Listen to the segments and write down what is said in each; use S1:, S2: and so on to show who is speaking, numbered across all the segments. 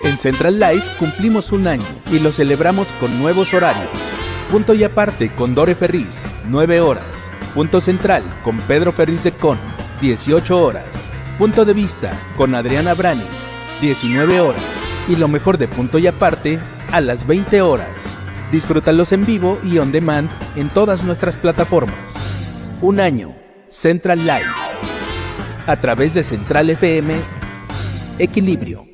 S1: En Central Life cumplimos un año y lo celebramos con nuevos horarios. Punto y aparte con Dore Ferriz, 9 horas. Punto Central con Pedro Ferriz de Con, 18 horas. Punto de Vista con Adriana Brani, 19 horas. Y lo mejor de Punto y aparte a las 20 horas. Disfrútalos en vivo y on demand en todas nuestras plataformas. Un año, Central Life. A través de Central FM, Equilibrio.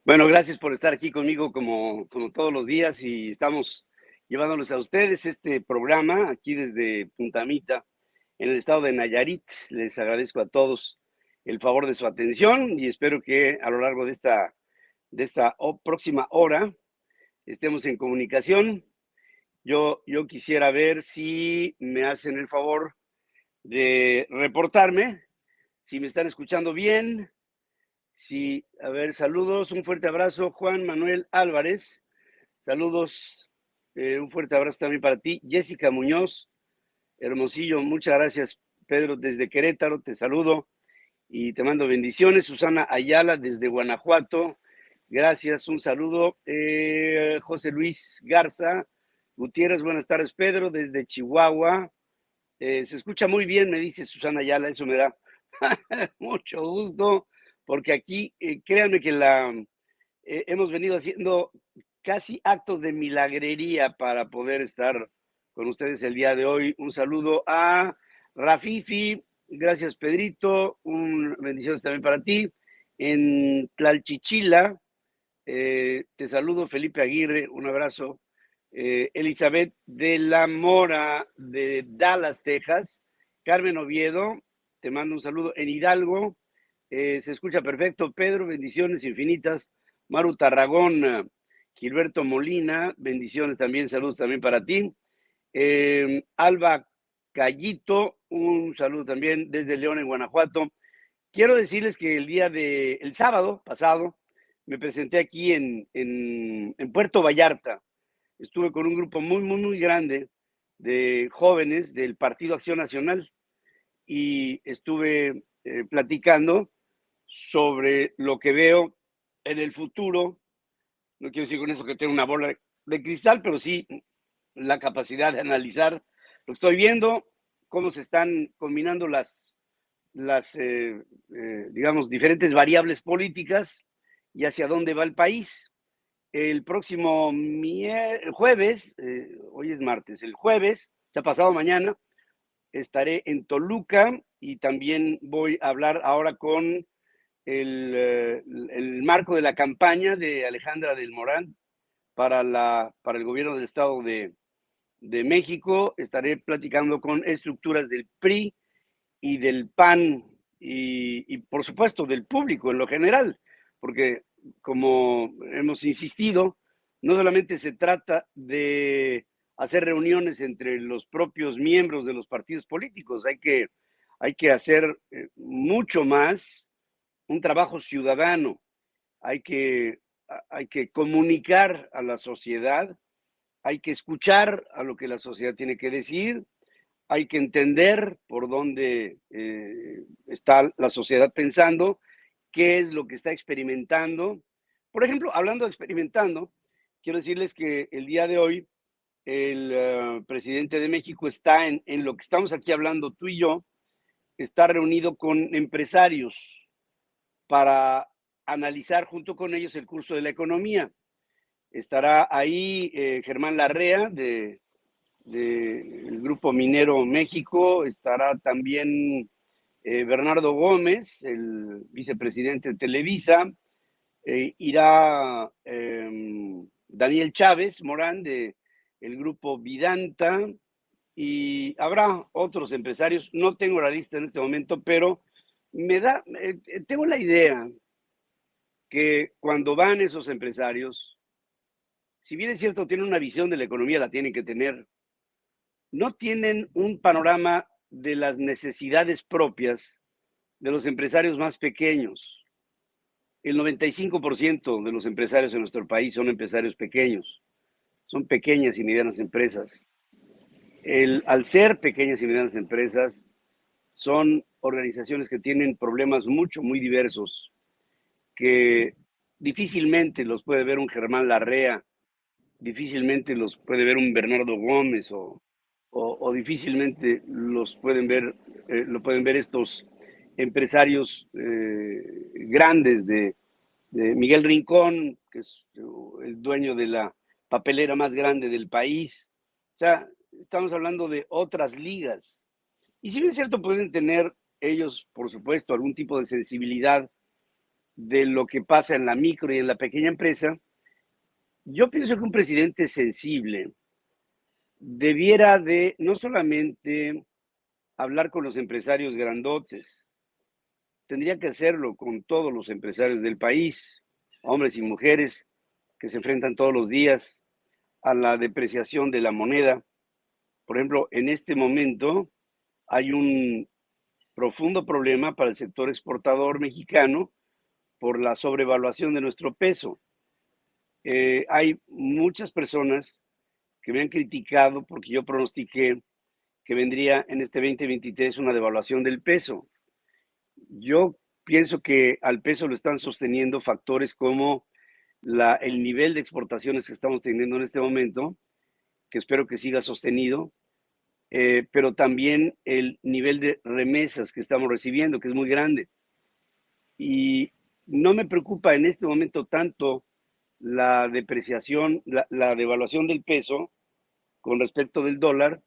S2: Bueno, gracias por estar aquí conmigo como todos los días y estamos llevándoles a ustedes este programa aquí desde Punta Mita, en el estado de Nayarit. Les agradezco a todos el favor de su atención y espero que a lo largo de esta próxima hora estemos en comunicación. Yo quisiera ver si me hacen el favor de reportarme, si me están escuchando bien. Sí, a ver, saludos, un fuerte abrazo, Juan Manuel Álvarez, saludos, un fuerte abrazo también para ti, Jessica Muñoz, Hermosillo, muchas gracias, Pedro, desde Querétaro, te saludo y te mando bendiciones, Susana Ayala, desde Guanajuato, gracias, un saludo, José Luis Garza Gutiérrez, buenas tardes, Pedro, desde Chihuahua, se escucha muy bien, me dice Susana Ayala, eso me da mucho gusto, porque aquí, créanme que hemos venido haciendo casi actos de milagrería para poder estar con ustedes el día de hoy. Un saludo a Rafifi, gracias Pedrito, bendiciones también para ti. En Tlalchichila, te saludo Felipe Aguirre, un abrazo. Elizabeth de la Mora de Dallas, Texas. Carmen Oviedo, te mando un saludo. En Hidalgo, se escucha perfecto. Pedro, bendiciones infinitas. Maru Tarragón, Gilberto Molina, bendiciones también, saludos también para ti. Alba Callito, un saludo también desde León, en Guanajuato. Quiero decirles que el sábado pasado, me presenté aquí en Puerto Vallarta. Estuve con un grupo muy, muy, muy grande de jóvenes del Partido Acción Nacional y estuve platicando sobre lo que veo en el futuro. No quiero decir con eso que tengo una bola de cristal, pero sí la capacidad de analizar lo que estoy viendo, cómo se están combinando digamos, diferentes variables políticas y hacia dónde va el país. El próximo jueves, hoy es martes, el jueves, ya pasado mañana, estaré en Toluca y también voy a hablar ahora con el marco de la campaña de Alejandra del Moral para el gobierno del Estado de México. Estaré platicando con estructuras del PRI y del PAN y por supuesto del público en lo general, porque como hemos insistido, no solamente se trata de hacer reuniones entre los propios miembros de los partidos políticos, hay que hacer mucho más, un trabajo ciudadano, hay que comunicar a la sociedad, hay que escuchar a lo que la sociedad tiene que decir, hay que entender por dónde está la sociedad pensando, qué es lo que está experimentando. Por ejemplo, hablando de experimentando, quiero decirles que el día de hoy el presidente de México está en lo que estamos aquí hablando tú y yo, está reunido con empresarios para analizar junto con ellos el curso de la economía. Estará ahí Germán Larrea del Grupo Minero México, estará también Bernardo Gómez, el vicepresidente de Televisa, irá Daniel Chávez Morán del Grupo Vidanta y habrá otros empresarios. No tengo la lista en este momento, pero tengo la idea que cuando van esos empresarios, si bien es cierto, tienen una visión de la economía, la tienen que tener, no tienen un panorama de las necesidades propias de los empresarios más pequeños. El 95% de los empresarios en nuestro país son empresarios pequeños, son pequeñas y medianas empresas. Al ser pequeñas y medianas empresas, son organizaciones que tienen problemas muy diversos que difícilmente los puede ver un Germán Larrea, difícilmente los puede ver un Bernardo Gómez o difícilmente los pueden ver, lo pueden ver estos empresarios grandes de Miguel Rincón, que es el dueño de la papelera más grande del país. O sea, estamos hablando de otras ligas. Y si bien es cierto, pueden tener ellos, por supuesto, algún tipo de sensibilidad de lo que pasa en la micro y en la pequeña empresa, yo pienso que un presidente sensible debiera de no solamente hablar con los empresarios grandotes, tendría que hacerlo con todos los empresarios del país, hombres y mujeres que se enfrentan todos los días a la depreciación de la moneda. Por ejemplo, en este momento hay un profundo problema para el sector exportador mexicano por la sobrevaluación de nuestro peso. Hay muchas personas que me han criticado porque yo pronostiqué que vendría en este 2023 una devaluación del peso. Yo pienso que al peso lo están sosteniendo factores como el nivel de exportaciones que estamos teniendo en este momento, que espero que siga sostenido, pero también el nivel de remesas que estamos recibiendo, que es muy grande. Y no me preocupa en este momento tanto la depreciación, la devaluación del peso con respecto del dólar,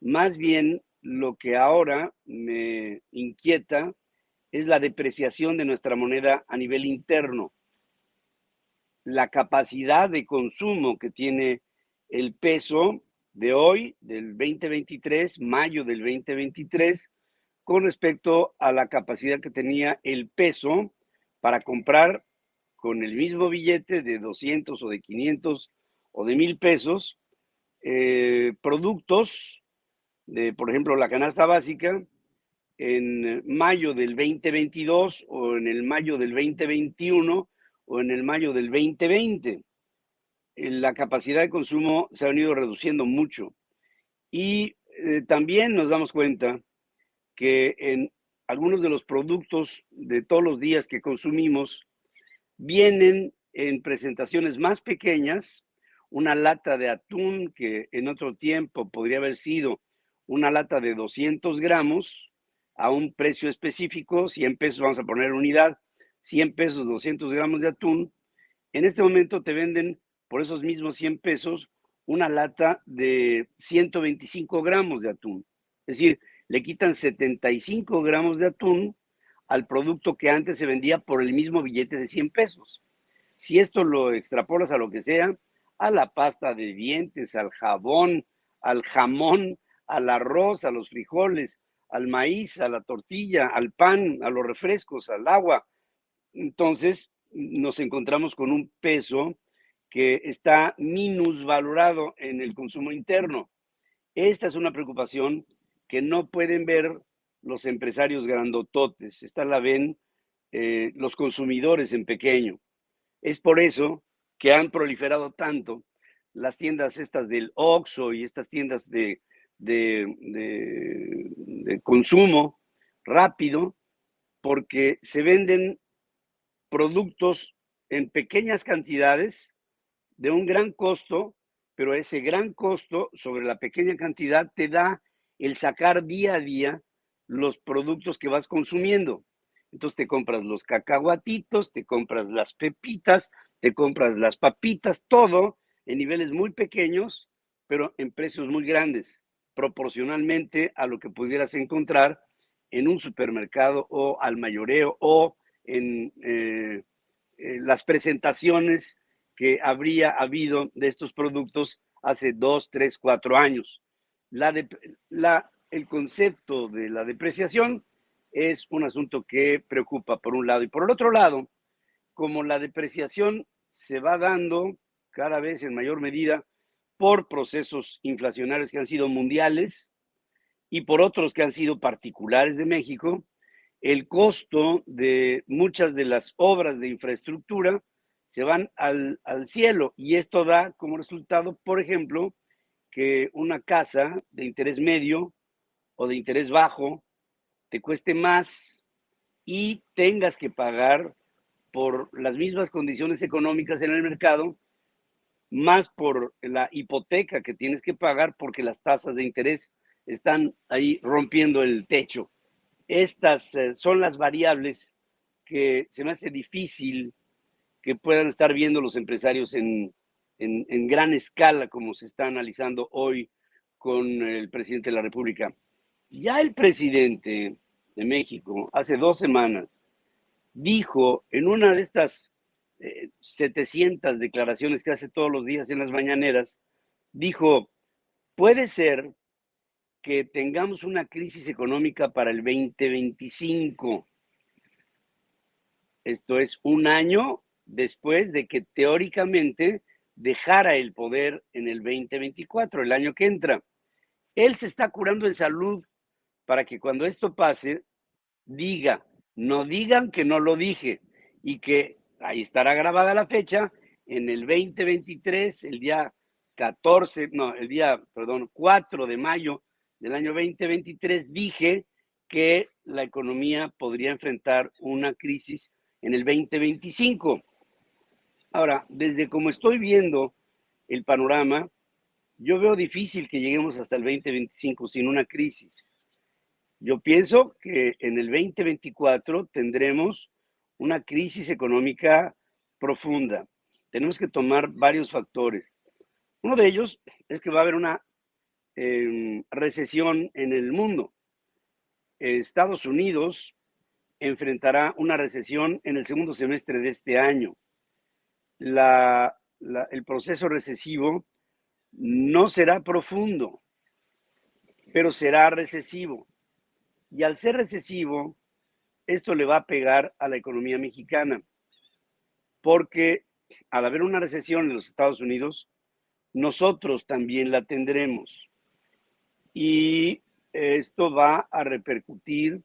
S2: más bien lo que ahora me inquieta es la depreciación de nuestra moneda a nivel interno, la capacidad de consumo que tiene el peso de hoy, del 2023, mayo del 2023, con respecto a la capacidad que tenía el peso para comprar con el mismo billete de 200 o de 500 o de 1000 pesos, productos de, por ejemplo, la canasta básica en mayo del 2022 o en el mayo del 2021 o en el mayo del 2020. La capacidad de consumo se ha venido reduciendo mucho y también nos damos cuenta que en algunos de los productos de todos los días que consumimos vienen en presentaciones más pequeñas, una lata de atún que en otro tiempo podría haber sido una lata de 200 gramos a un precio específico, 100 pesos, vamos a poner unidad, 100 pesos, 200 gramos de atún. En este momento te venden por esos mismos 100 pesos una lata de 125 gramos de atún. Es decir, le quitan 75 gramos de atún al producto que antes se vendía por el mismo billete de 100 pesos. Si esto lo extrapolas a lo que sea, a la pasta de dientes, al jabón, al jamón, al arroz, a los frijoles, al maíz, a la tortilla, al pan, a los refrescos, al agua, entonces nos encontramos con un peso que está minusvalorado en el consumo interno. Esta es una preocupación que no pueden ver los empresarios grandototes, esta la ven los consumidores en pequeño. Es por eso que han proliferado tanto las tiendas estas del Oxxo y estas tiendas de consumo rápido, porque se venden productos en pequeñas cantidades de un gran costo, pero ese gran costo sobre la pequeña cantidad te da el sacar día a día los productos que vas consumiendo. Entonces te compras los cacahuatitos, te compras las pepitas, te compras las papitas, todo en niveles muy pequeños, pero en precios muy grandes, proporcionalmente a lo que pudieras encontrar en un supermercado o al mayoreo o en las presentaciones que habría habido de estos productos hace 2, 3, 4 años. El concepto de la depreciación es un asunto que preocupa por un lado. Y por el otro lado, como la depreciación se va dando cada vez en mayor medida por procesos inflacionarios que han sido mundiales y por otros que han sido particulares de México, el costo de muchas de las obras de infraestructura se van al cielo y esto da como resultado, por ejemplo, que una casa de interés medio o de interés bajo te cueste más y tengas que pagar por las mismas condiciones económicas en el mercado, más por la hipoteca que tienes que pagar porque las tasas de interés están ahí rompiendo el techo. Estas son las variables que se me hace difícil que puedan estar viendo los empresarios en gran escala, como se está analizando hoy con el presidente de la República. Ya el presidente de México, hace 2 semanas, dijo en una de estas 700 declaraciones que hace todos los días en las mañaneras, dijo, puede ser que tengamos una crisis económica para el 2025. Esto es un año después de que teóricamente dejara el poder en el 2024, el año que entra. Él se está curando en salud para que cuando esto pase, diga, no digan que no lo dije y que ahí estará grabada la fecha, en el 2023, el día 4 de mayo del año 2023, dije que la economía podría enfrentar una crisis en el 2025. Ahora, desde como estoy viendo el panorama, yo veo difícil que lleguemos hasta el 2025 sin una crisis. Yo pienso que en el 2024 tendremos una crisis económica profunda. Tenemos que tomar varios factores. Uno de ellos es que va a haber una recesión en el mundo. Estados Unidos enfrentará una recesión en el segundo semestre de este año. El proceso recesivo no será profundo, pero será recesivo. Y al ser recesivo, esto le va a pegar a la economía mexicana, porque al haber una recesión en los Estados Unidos, nosotros también la tendremos. Y esto va a repercutir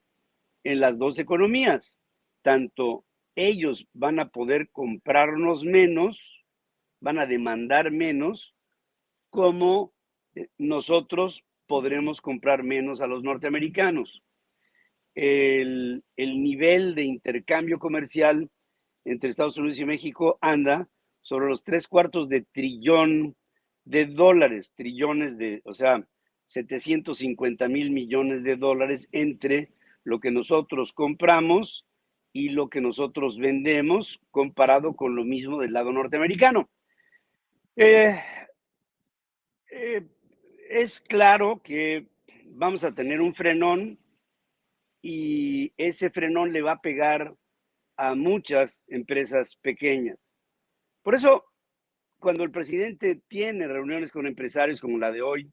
S2: en las dos economías. Tanto ellos van a poder comprarnos menos, van a demandar menos, como nosotros podremos comprar menos a los norteamericanos. El nivel de intercambio comercial entre Estados Unidos y México anda sobre los 3/4 trillón de dólares, o sea, 750,000 millones de dólares entre lo que nosotros compramos y lo que nosotros vendemos comparado con lo mismo del lado norteamericano. Es claro que vamos a tener un frenón y ese frenón le va a pegar a muchas empresas pequeñas. Por eso, cuando el presidente tiene reuniones con empresarios como la de hoy,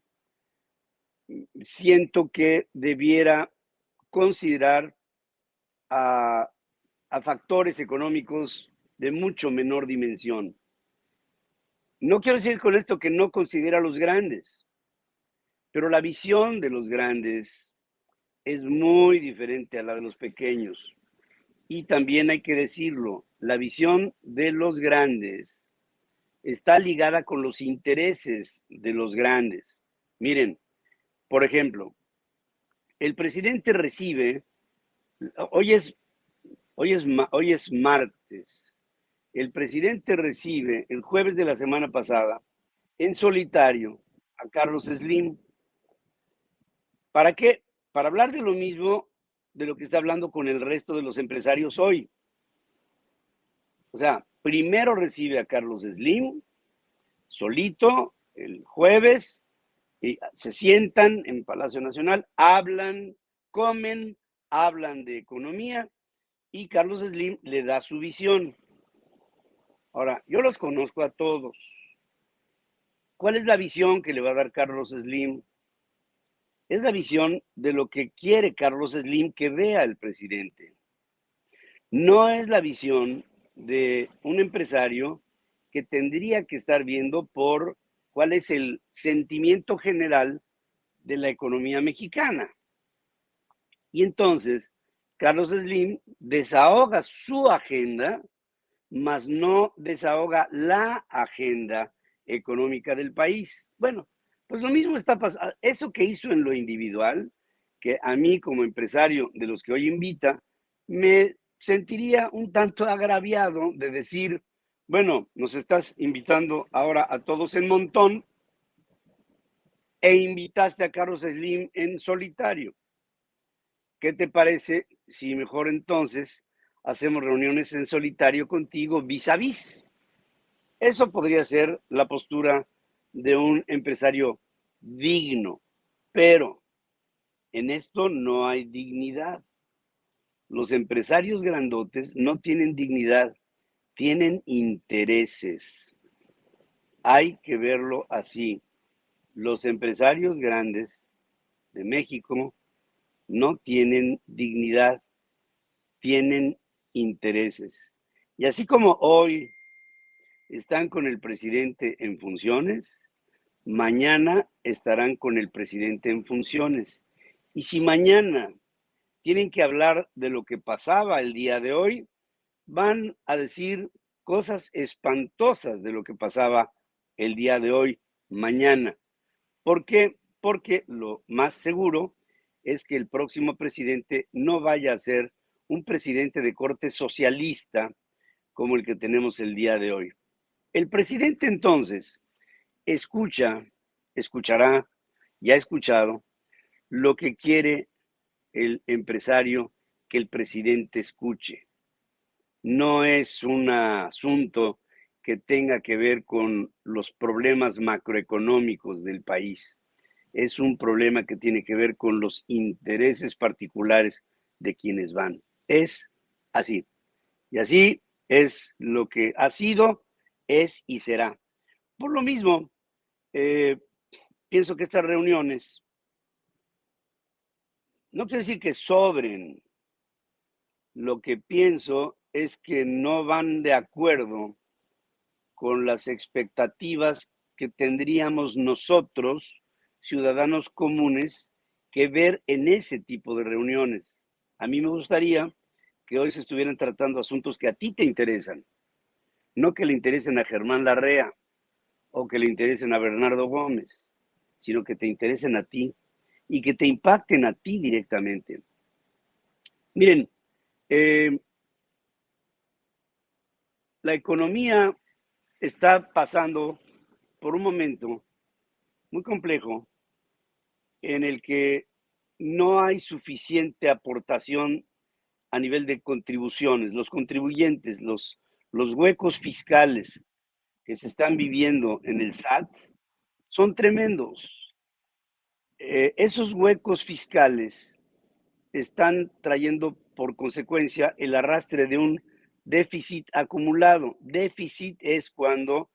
S2: siento que debiera considerar a factores económicos de mucho menor dimensión. No quiero decir con esto que no considera a los grandes, pero la visión de los grandes es muy diferente a la de los pequeños. Y también hay que decirlo, la visión de los grandes está ligada con los intereses de los grandes. Miren, por ejemplo, el presidente recibe, hoy es martes, el presidente recibe el jueves de la semana pasada en solitario a Carlos Slim. ¿Para qué? Para hablar de lo mismo de lo que está hablando con el resto de los empresarios hoy. O sea, primero recibe a Carlos Slim, solito, el jueves, y se sientan en Palacio Nacional, hablan, comen, hablan de economía y Carlos Slim le da su visión. Ahora, yo los conozco a todos. ¿Cuál es la visión que le va a dar Carlos Slim? Es la visión de lo que quiere Carlos Slim que vea el presidente. No es la visión de un empresario que tendría que estar viendo por cuál es el sentimiento general de la economía mexicana. Y entonces, Carlos Slim desahoga su agenda, mas no desahoga la agenda económica del país. Bueno, pues lo mismo está pasando. Eso que hizo en lo individual, que a mí como empresario de los que hoy invita, me sentiría un tanto agraviado de decir, bueno, nos estás invitando ahora a todos en montón e invitaste a Carlos Slim en solitario. ¿Qué te parece si mejor entonces hacemos reuniones en solitario contigo vis a vis? Eso podría ser la postura de un empresario digno, pero en esto no hay dignidad. Los empresarios grandotes no tienen dignidad, tienen intereses. Hay que verlo así. Los empresarios grandes de México no tienen dignidad, tienen intereses. Y así como hoy están con el presidente en funciones, mañana estarán con el presidente en funciones. Y si mañana tienen que hablar de lo que pasaba el día de hoy, van a decir cosas espantosas de lo que pasaba el día de hoy, mañana. ¿Por qué? Porque lo más seguro es que el próximo presidente no vaya a ser un presidente de corte socialista como el que tenemos el día de hoy. El presidente entonces escuchará y ha escuchado lo que quiere el empresario que el presidente escuche. No es un asunto que tenga que ver con los problemas macroeconómicos del país. Es un problema que tiene que ver con los intereses particulares de quienes van. Es así. Y así es lo que ha sido, es y será. Por lo mismo, pienso que estas reuniones, no quiero decir que sobren, lo que pienso es que no van de acuerdo con las expectativas que tendríamos nosotros, ciudadanos comunes, que ver en ese tipo de reuniones. A mí me gustaría que hoy se estuvieran tratando asuntos que a ti te interesan, no que le interesen a Germán Larrea o que le interesen a Bernardo Gómez, sino que te interesen a ti y que te impacten a ti directamente. Miren, la economía está pasando por un momento muy complejo en el que no hay suficiente aportación a nivel de contribuciones. Los contribuyentes, los huecos fiscales que se están viviendo en el SAT son tremendos. Esos huecos fiscales están trayendo por consecuencia el arrastre de un déficit acumulado. Déficit es cuando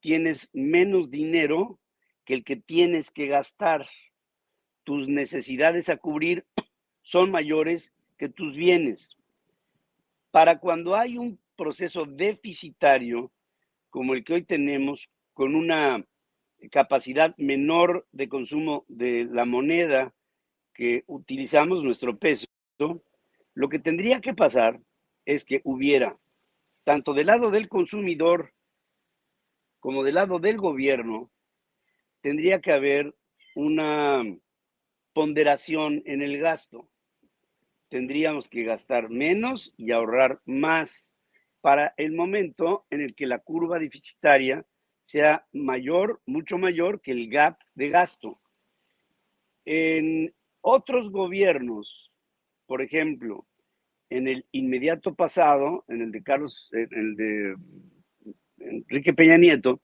S2: tienes menos dinero que el que tienes que gastar. Tus necesidades a cubrir son mayores que tus bienes. Para cuando hay un proceso deficitario como el que hoy tenemos, con una capacidad menor de consumo de la moneda que utilizamos, nuestro peso, lo que tendría que pasar es que hubiera, tanto del lado del consumidor como del lado del gobierno, tendría que haber una ponderación en el gasto. Tendríamos que gastar menos y ahorrar más para el momento en el que la curva deficitaria sea mayor, mucho mayor que el gap de gasto. En otros gobiernos, por ejemplo, en el inmediato pasado, en el de Enrique Peña Nieto,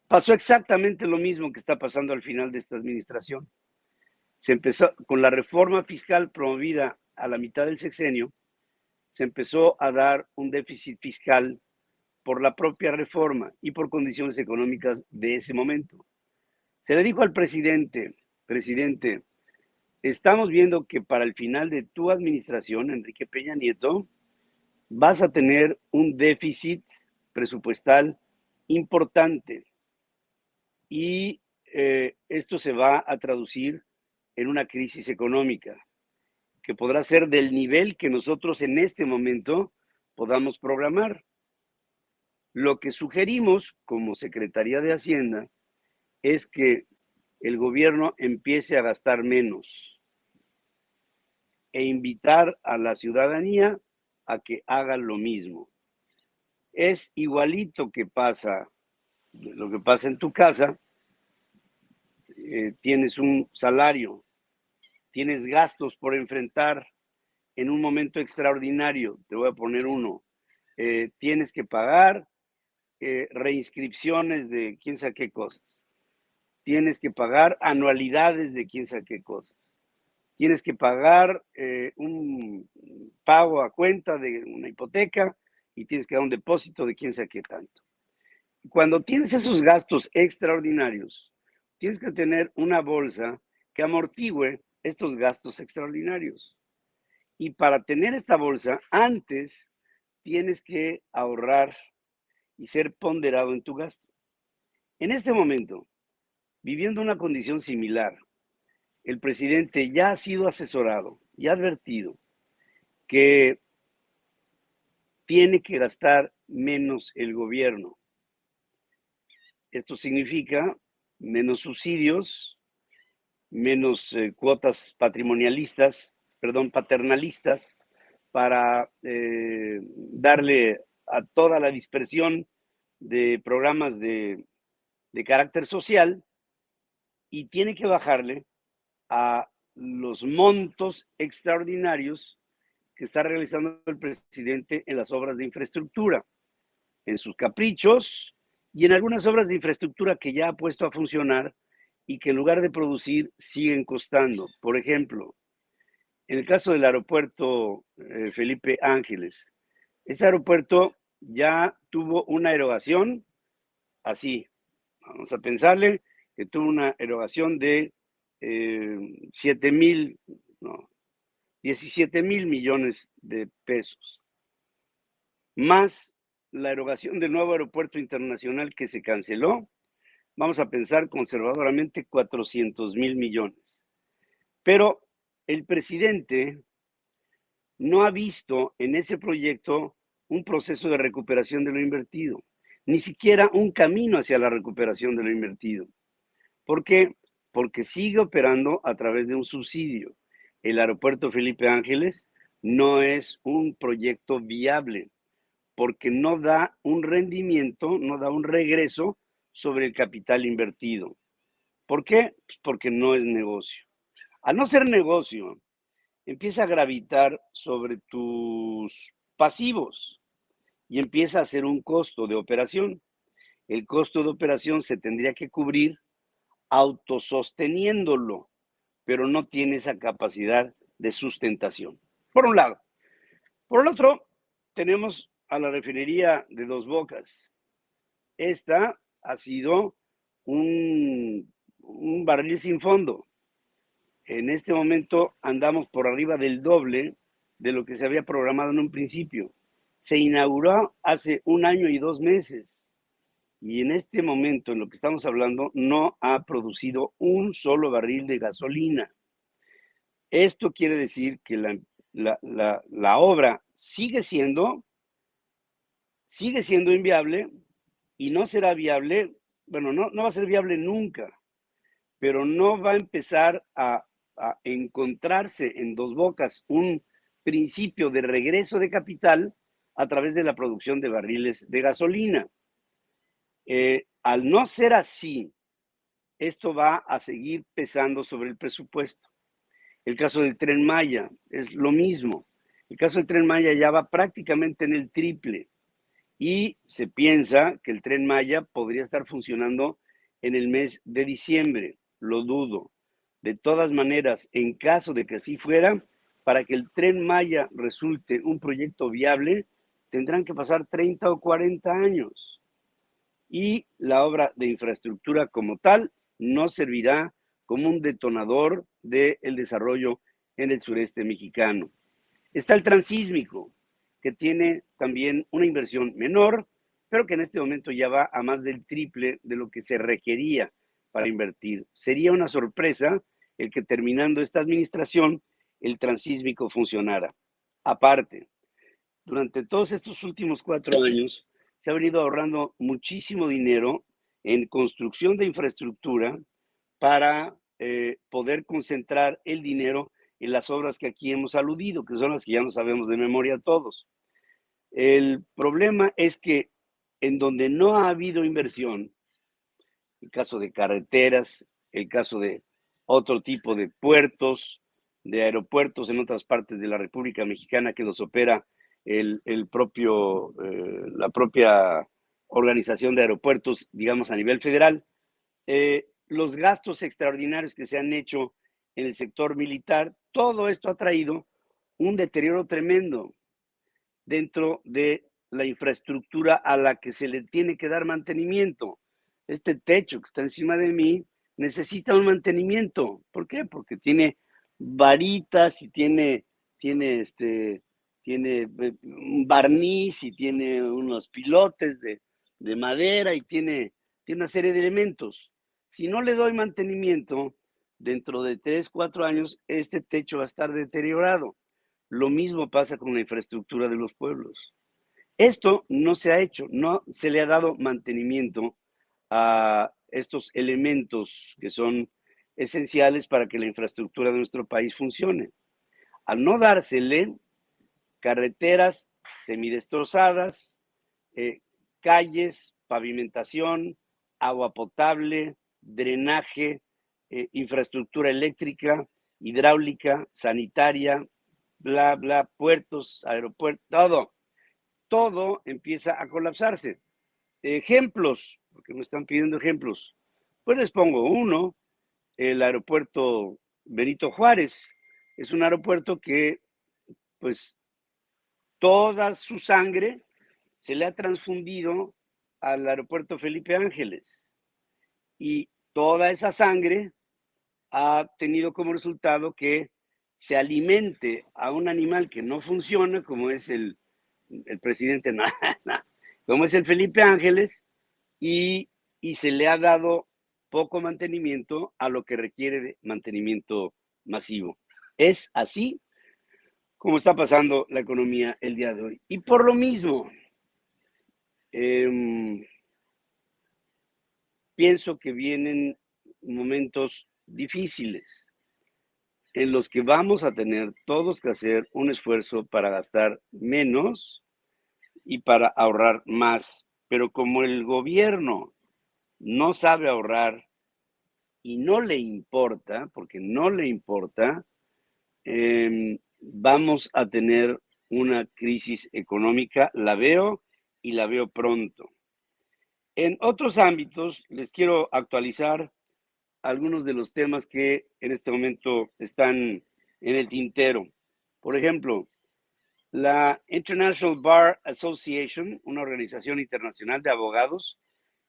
S2: pasó exactamente lo mismo que está pasando al final de esta administración. Se empezó con la reforma fiscal promovida a la mitad del sexenio, se empezó a dar un déficit fiscal por la propia reforma y por condiciones económicas de ese momento. Se le dijo al presidente, estamos viendo que para el final de tu administración, Enrique Peña Nieto, vas a tener un déficit presupuestal importante y esto se va a traducir en una crisis económica que podrá ser del nivel que nosotros en este momento podamos programar. Lo que sugerimos como Secretaría de Hacienda es que el gobierno empiece a gastar menos e invitar a la ciudadanía a que haga lo mismo. Es igualito que pasa, lo que pasa en tu casa. Tienes un salario, tienes gastos por enfrentar en un momento extraordinario. Te voy a poner uno. Tienes que pagar reinscripciones de quién sabe qué cosas. Tienes que pagar anualidades de quién sabe qué cosas. Tienes que pagar un pago a cuenta de una hipoteca y tienes que dar un depósito de quién sabe qué tanto. Cuando tienes esos gastos extraordinarios, tienes que tener una bolsa que amortigüe estos gastos extraordinarios. Y para tener esta bolsa, antes tienes que ahorrar y ser ponderado en tu gasto. En este momento, viviendo una condición similar, el presidente ya ha sido asesorado y advertido que tiene que gastar menos el gobierno. Esto significa menos subsidios, menos cuotas paternalistas, para darle a toda la dispersión de programas de carácter social, y tiene que bajarle a los montos extraordinarios que está realizando el presidente en las obras de infraestructura, en sus caprichos y en algunas obras de infraestructura que ya ha puesto a funcionar y que en lugar de producir siguen costando. Por ejemplo, en el caso del aeropuerto Felipe Ángeles, ese aeropuerto ya tuvo una erogación así. Vamos a pensarle que tuvo una erogación de 17 mil millones de pesos, más la erogación del nuevo aeropuerto internacional que se canceló. Vamos a pensar conservadoramente 400 mil millones. Pero el presidente no ha visto en ese proyecto un proceso de recuperación de lo invertido, ni siquiera un camino hacia la recuperación de lo invertido. ¿Por qué? Porque sigue operando a través de un subsidio. El aeropuerto Felipe Ángeles no es un proyecto viable porque no da un rendimiento, no da un regreso sobre el capital invertido. ¿Por qué? Porque no es negocio. Al no ser negocio, empieza a gravitar sobre tus pasivos y empieza a ser un costo de operación. El costo de operación se tendría que cubrir autososteniéndolo, pero no tiene esa capacidad de sustentación. Por un lado. Por el otro, tenemos a la refinería de Dos Bocas. Esta ha sido un barril sin fondo. En este momento andamos por arriba del doble de lo que se había programado en un principio. Se inauguró hace 1 año y 2 meses. Y en este momento, en lo que estamos hablando, no ha producido un solo barril de gasolina. Esto quiere decir que la obra sigue siendo inviable y no será viable, bueno, no va a ser viable nunca, pero no va a empezar a encontrarse en Dos Bocas un principio de regreso de capital a través de la producción de barriles de gasolina. Al no ser así, esto va a seguir pesando sobre el presupuesto. El caso del Tren Maya es lo mismo. El caso del Tren Maya ya va prácticamente en el triple y se piensa que el Tren Maya podría estar funcionando en el mes de diciembre. Lo dudo. De todas maneras, en caso de que así fuera, para que el Tren Maya resulte un proyecto viable, tendrán que pasar 30 o 40 años. Y la obra de infraestructura como tal no servirá como un detonador del desarrollo en el sureste mexicano. Está el transísmico, que tiene también una inversión menor, pero que en este momento ya va a más del triple de lo que se requería para invertir. Sería una sorpresa el que terminando esta administración el transísmico funcionara. Aparte, durante todos estos últimos 4 años se ha venido ahorrando muchísimo dinero en construcción de infraestructura para poder concentrar el dinero en las obras que aquí hemos aludido, que son las que ya no sabemos de memoria todos. El problema es que en donde no ha habido inversión, el caso de carreteras, el caso de otro tipo de puertos, de aeropuertos en otras partes de la República Mexicana que los opera la propia organización de aeropuertos, digamos, a nivel federal, los gastos extraordinarios que se han hecho en el sector militar, todo esto ha traído un deterioro tremendo dentro de la infraestructura a la que se le tiene que dar mantenimiento. Este techo que está encima de mí necesita un mantenimiento. ¿Por qué? Porque tiene varitas y tiene un barniz y tiene unos pilotes de madera y tiene una serie de elementos. Si no le doy mantenimiento, dentro de 3, 4 años, este techo va a estar deteriorado. Lo mismo pasa con la infraestructura de los pueblos. Esto no se ha hecho, no se le ha dado mantenimiento a estos elementos que son esenciales para que la infraestructura de nuestro país funcione. Al no dársele, carreteras semidestrozadas, calles, pavimentación, agua potable, drenaje, infraestructura eléctrica, hidráulica, sanitaria, bla, bla, puertos, aeropuertos, todo empieza a colapsarse. Ejemplos, porque me están pidiendo ejemplos. Pues les pongo uno, el aeropuerto Benito Juárez. Es un aeropuerto que, pues, toda su sangre se le ha transfundido al aeropuerto Felipe Ángeles. Y toda esa sangre ha tenido como resultado que se alimente a un animal que no funciona, como es el presidente, como es el Felipe Ángeles, y se le ha dado poco mantenimiento a lo que requiere de mantenimiento masivo. Es así como está pasando la economía el día de hoy. Y por lo mismo, pienso que vienen momentos difíciles en los que vamos a tener todos que hacer un esfuerzo para gastar menos y para ahorrar más. Pero como el gobierno no sabe ahorrar y no le importa, porque no le importa, vamos a tener una crisis económica, la veo y la veo pronto. En otros ámbitos, les quiero actualizar algunos de los temas que en este momento están en el tintero. Por ejemplo, la International Bar Association, una organización internacional de abogados,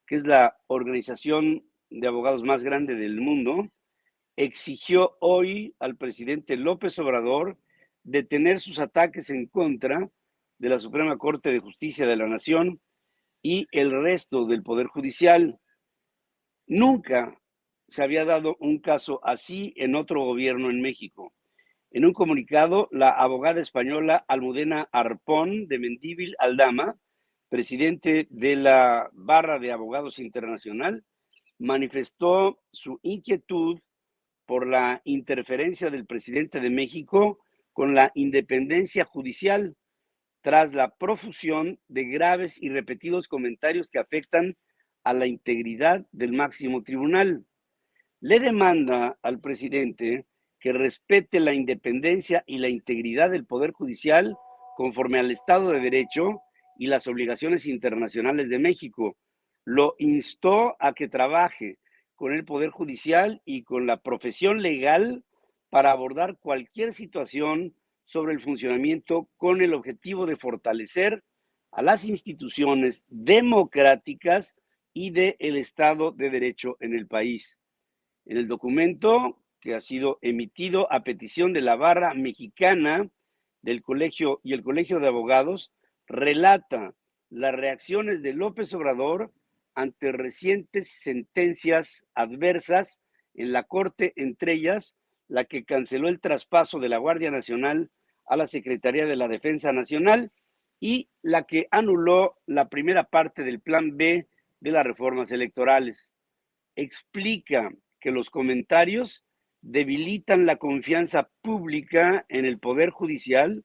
S2: que es la organización de abogados más grande del mundo, exigió hoy al presidente López Obrador detener sus ataques en contra de la Suprema Corte de Justicia de la Nación y el resto del Poder Judicial. Nunca se había dado un caso así en otro gobierno en México. En un comunicado, la abogada española Almudena Arpón de Mendívil Aldama, presidente de la Barra de Abogados Internacional, manifestó su inquietud por la interferencia del presidente de México con la independencia judicial tras la profusión de graves y repetidos comentarios que afectan a la integridad del máximo tribunal. Le demanda al presidente que respete la independencia y la integridad del Poder Judicial conforme al Estado de Derecho y las obligaciones internacionales de México. Lo instó a que trabaje con el Poder Judicial y con la profesión legal para abordar cualquier situación sobre el funcionamiento con el objetivo de fortalecer a las instituciones democráticas y del Estado de Derecho en el país. En el documento que ha sido emitido a petición de la Barra Mexicana del Colegio y el Colegio de Abogados, relata las reacciones de López Obrador ante recientes sentencias adversas en la Corte, entre ellas la que canceló el traspaso de la Guardia Nacional a la Secretaría de la Defensa Nacional y la que anuló la primera parte del Plan B de las reformas electorales. Explica que los comentarios debilitan la confianza pública en el Poder Judicial,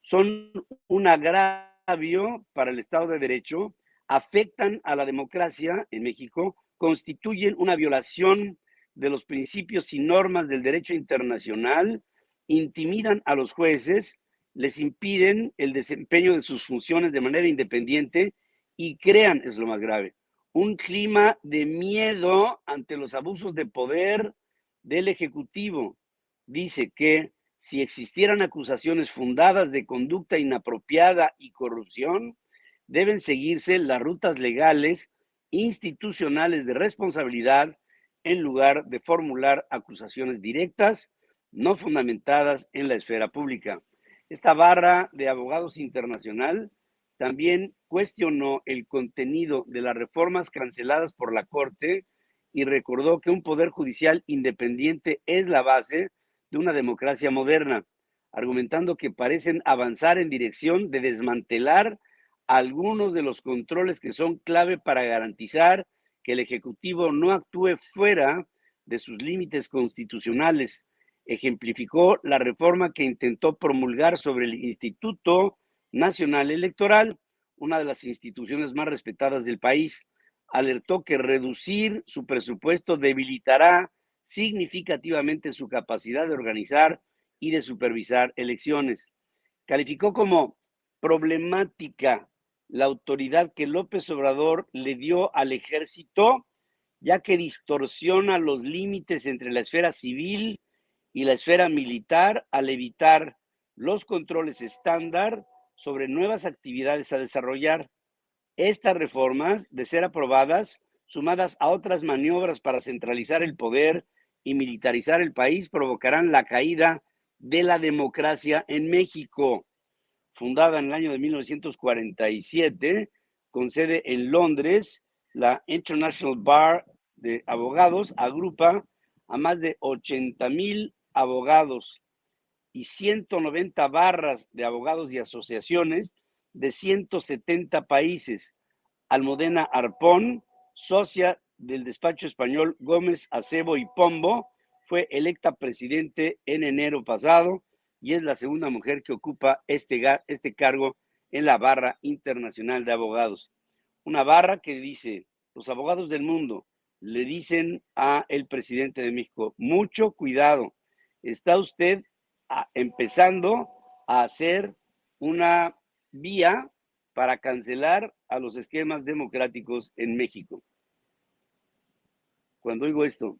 S2: son un agravio para el Estado de Derecho, afectan a la democracia en México, constituyen una violación de los principios y normas del derecho internacional, intimidan a los jueces, les impiden el desempeño de sus funciones de manera independiente y crean, es lo más grave, un clima de miedo ante los abusos de poder del Ejecutivo. Dice que si existieran acusaciones fundadas de conducta inapropiada y corrupción, deben seguirse las rutas legales institucionales de responsabilidad en lugar de formular acusaciones directas no fundamentadas en la esfera pública. Esta barra de abogados internacional también cuestionó el contenido de las reformas canceladas por la Corte y recordó que un poder judicial independiente es la base de una democracia moderna, argumentando que parecen avanzar en dirección de desmantelar algunos de los controles que son clave para garantizar que el Ejecutivo no actúe fuera de sus límites constitucionales. Ejemplificó la reforma que intentó promulgar sobre el Instituto Nacional Electoral, una de las instituciones más respetadas del país. Alertó que reducir su presupuesto debilitará significativamente su capacidad de organizar y de supervisar elecciones. Calificó como problemática la autoridad que López Obrador le dio al ejército, ya que distorsiona los límites entre la esfera civil y la esfera militar al evitar los controles estándar sobre nuevas actividades a desarrollar. Estas reformas, de ser aprobadas, sumadas a otras maniobras para centralizar el poder y militarizar el país, provocarán la caída de la democracia en México. Fundada en el año de 1947, con sede en Londres, la International Bar de Abogados agrupa a más de 80,000 abogados y 190 barras de abogados y asociaciones de 170 países. Almudena Arpón, socia del despacho español Gómez, Acebo y Pombo, fue electa presidente en enero pasado y es la segunda mujer que ocupa este cargo en la barra internacional de abogados. Una barra que dice, los abogados del mundo le dicen a el presidente de México, mucho cuidado, está usted empezando a hacer una vía para cancelar a los esquemas democráticos en México. Cuando oigo esto,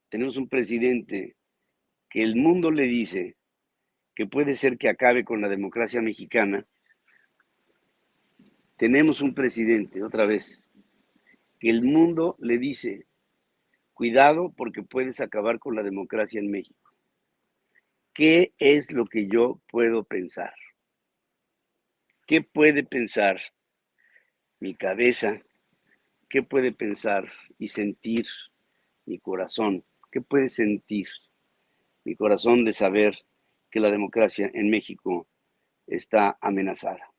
S2: tenemos un presidente que el mundo le dice que puede ser que acabe con la democracia mexicana. Tenemos un presidente, otra vez, que el mundo le dice, cuidado porque puedes acabar con la democracia en México. ¿Qué es lo que yo puedo pensar? ¿Qué puede pensar mi cabeza? ¿Qué puede pensar y sentir mi corazón? ¿Qué puede sentir mi corazón de saber que la democracia en México está amenazada?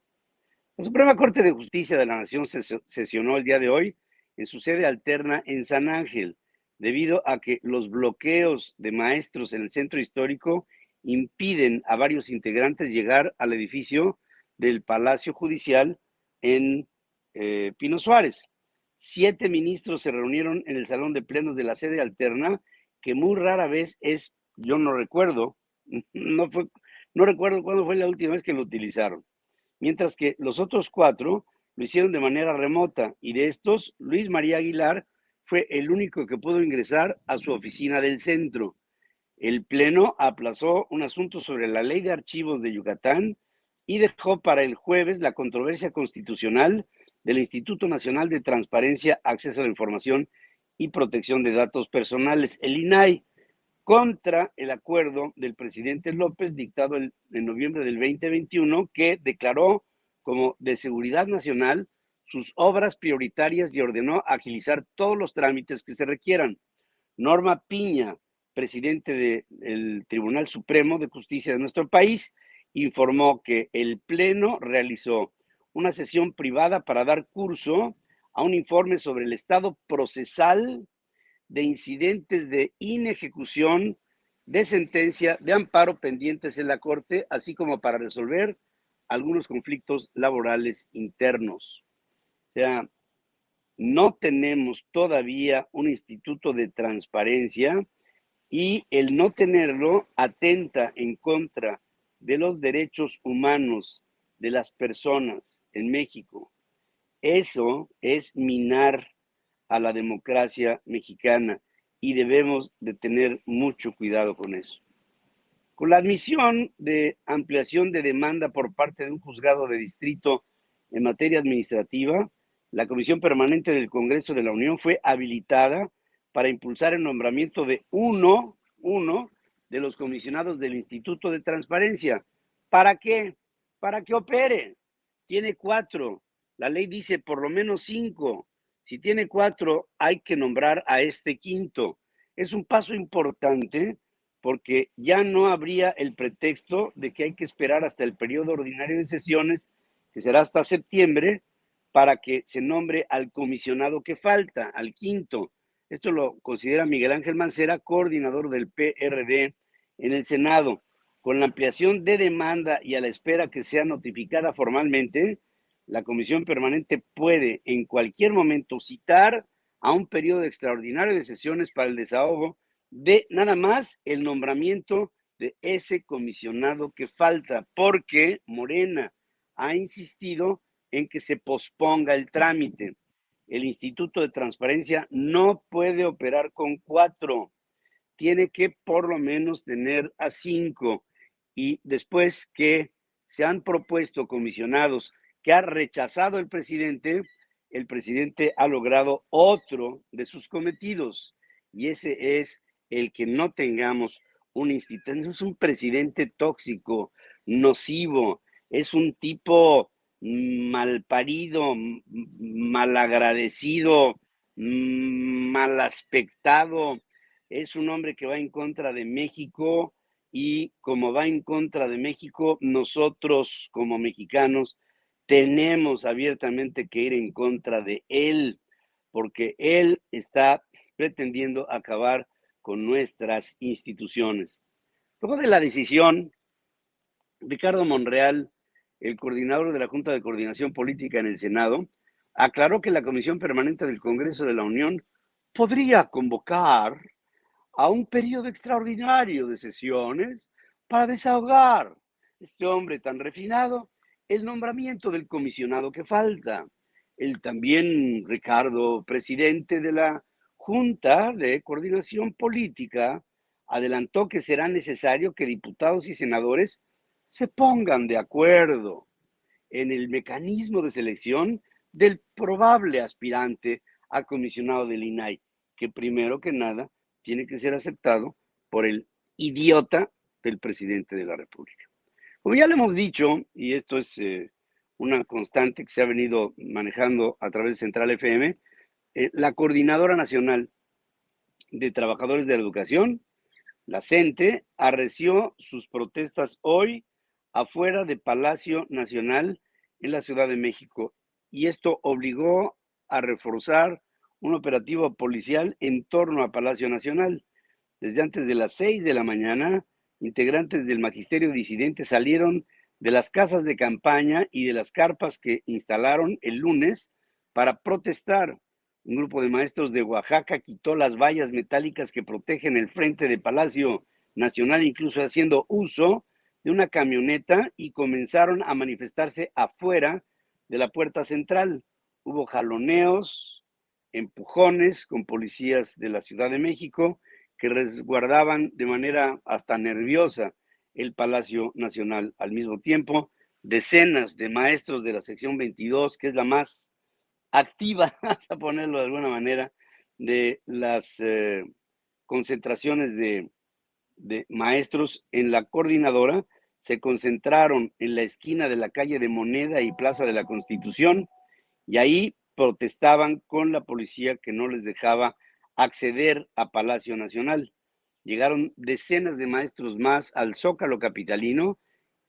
S2: La Suprema Corte de Justicia de la Nación sesionó el día de hoy en su sede alterna en San Ángel, debido a que los bloqueos de maestros en el centro histórico impiden a varios integrantes llegar al edificio del Palacio Judicial en Pino Suárez. 7 ministros se reunieron en el salón de plenos de la sede alterna, que muy rara vez es, yo no recuerdo, no recuerdo cuándo fue la última vez que lo utilizaron, mientras que los otros 4 lo hicieron de manera remota, y de estos, Luis María Aguilar fue el único que pudo ingresar a su oficina del centro. El Pleno aplazó un asunto sobre la ley de archivos de Yucatán y dejó para el jueves la controversia constitucional del Instituto Nacional de Transparencia, Acceso a la Información y Protección de Datos Personales, el INAI, contra el acuerdo del presidente López dictado en noviembre del 2021, que declaró como de seguridad nacional sus obras prioritarias y ordenó agilizar todos los trámites que se requieran. Norma Piña, presidente del Tribunal Supremo de Justicia de nuestro país, informó que el Pleno realizó una sesión privada para dar curso a un informe sobre el estado procesal de incidentes de inejecución de sentencia de amparo pendientes en la Corte, así como para resolver algunos conflictos laborales internos. O sea, no tenemos todavía un instituto de transparencia y el no tenerlo atenta en contra de los derechos humanos de las personas en México. Eso es minar a la democracia mexicana y debemos de tener mucho cuidado con eso. Con la admisión de ampliación de demanda por parte de un juzgado de distrito en materia administrativa, la Comisión Permanente del Congreso de la Unión fue habilitada para impulsar el nombramiento de uno de los comisionados del Instituto de Transparencia. ¿Para qué? Para que opere. Tiene 4. La ley dice por lo menos 5. Si tiene 4, hay que nombrar a este quinto. Es un paso importante porque ya no habría el pretexto de que hay que esperar hasta el periodo ordinario de sesiones, que será hasta septiembre, para que se nombre al comisionado que falta, al quinto. Esto lo considera Miguel Ángel Mancera, coordinador del PRD en el Senado. Con la ampliación de demanda y a la espera que sea notificada formalmente, la Comisión Permanente puede en cualquier momento citar a un periodo extraordinario de sesiones para el desahogo de nada más el nombramiento de ese comisionado que falta, porque Morena ha insistido en que se posponga el trámite. El Instituto de Transparencia no puede operar con 4, tiene que por lo menos tener a 5. Y después que se han propuesto comisionados que ha rechazado el presidente ha logrado otro de sus cometidos, y ese es el que no tengamos un instituto. Es un presidente tóxico, nocivo, es un tipo malparido, malagradecido, mal aspectado, es un hombre que va en contra de México y como va en contra de México, nosotros como mexicanos tenemos abiertamente que ir en contra de él, porque él está pretendiendo acabar con nuestras instituciones. Luego de la decisión, Ricardo Monreal, el coordinador de la Junta de Coordinación Política en el Senado, aclaró que la Comisión Permanente del Congreso de la Unión podría convocar a un periodo extraordinario de sesiones para desahogar este hombre tan refinado el nombramiento del comisionado que falta. El también Ricardo, presidente de la Junta de Coordinación Política, adelantó que será necesario que diputados y senadores se pongan de acuerdo en el mecanismo de selección del probable aspirante a comisionado del INAI, que primero que nada tiene que ser aceptado por el idiota del presidente de la República. Como ya le hemos dicho, y esto es una constante que se ha venido manejando a través de Central FM, la Coordinadora Nacional de Trabajadores de la Educación, la CENTE, arreció sus protestas hoy afuera de Palacio Nacional en la Ciudad de México, y esto obligó a reforzar un operativo policial en torno a Palacio Nacional. Desde antes de las 6 de la mañana, integrantes del magisterio disidente salieron de las casas de campaña y de las carpas que instalaron el lunes para protestar. Un grupo de maestros de Oaxaca quitó las vallas metálicas que protegen el frente de Palacio Nacional, incluso haciendo uso de una camioneta, y comenzaron a manifestarse afuera de la puerta central. Hubo jaloneos, empujones con policías de la Ciudad de México que resguardaban de manera hasta nerviosa el Palacio Nacional. Al mismo tiempo, decenas de maestros de la sección 22, que es la más activa, a ponerlo de alguna manera, de las concentraciones de maestros en la coordinadora, se concentraron en la esquina de la calle de Moneda y Plaza de la Constitución, y ahí protestaban con la policía que no les dejaba acceder a Palacio Nacional. Llegaron decenas de maestros más al Zócalo capitalino,